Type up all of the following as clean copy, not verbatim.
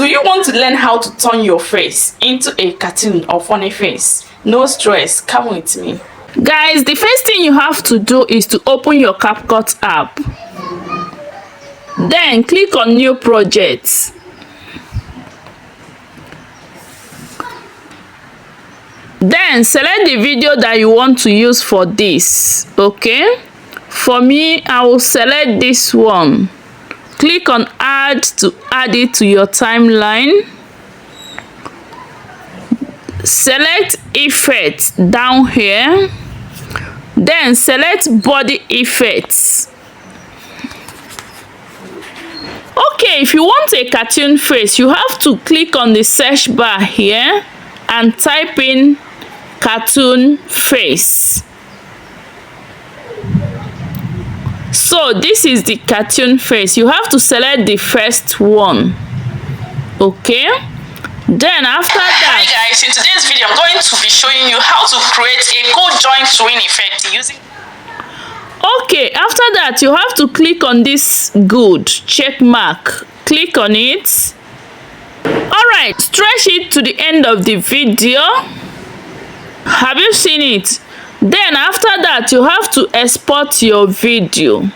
you want to learn how to turn your face into a cartoon or funny face? No stress, come with me. Guys, the first thing you have to do is to open your CapCut app. Then click on new project. Then select the video that you want to use for this. Okay, for me, I will select this one. Click on add to add it to your timeline. Select effects down here. Then select body effects. Okay, if you want a cartoon face, you have to click on the search bar here and type in cartoon face. So this is the cartoon face. You have to select the first one. Okay, then after that, hi guys, in today's video I'm going to be showing you how to create a cool joint swing effect using. Okay, after that you have to click on this good check mark. Click on it. All right, stretch it to the end of the video. Have you seen it? Then after that you have to export your video.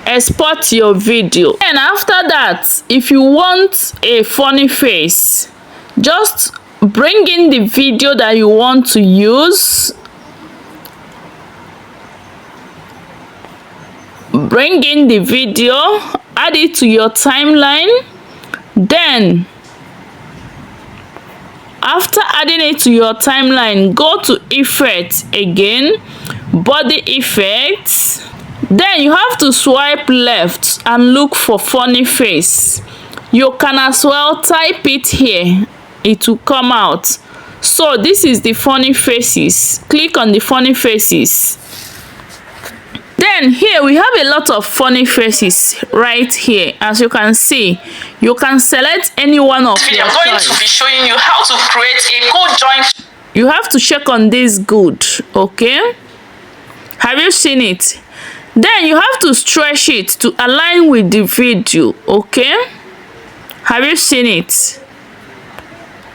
Export your video. And after that, if you want a funny face, just bring in the video that you want to use. Bring in the video, add it to your timeline. Then after adding it to your timeline, go to effects again, body effects. Then you have to swipe left and look for funny face. You can as well type it here, it will come out. So this is the funny faces. Click on the funny faces. Then here we have a lot of funny faces right here. As you can see, you can select any one of your choice. I'm going to be showing you how to create a cool joint. You have to check on this good. Okay, have you seen it? Then you have to stretch it to align with the video. Okay, have you seen it?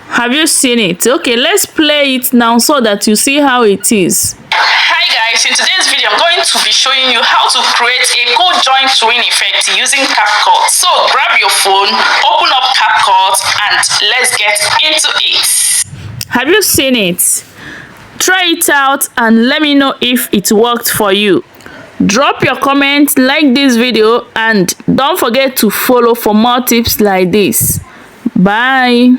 Have you seen it? Okay, let's play it now so that you see how it is. Hi guys, in today's video I'm going to be showing you how to create a cool joint swing effect using CapCut. So grab your phone, open up CapCut, and let's get into it. Have you seen it? Try it out and let me know if it worked for you. Drop your comment, like this video, and don't forget to follow for more tips like this. Bye.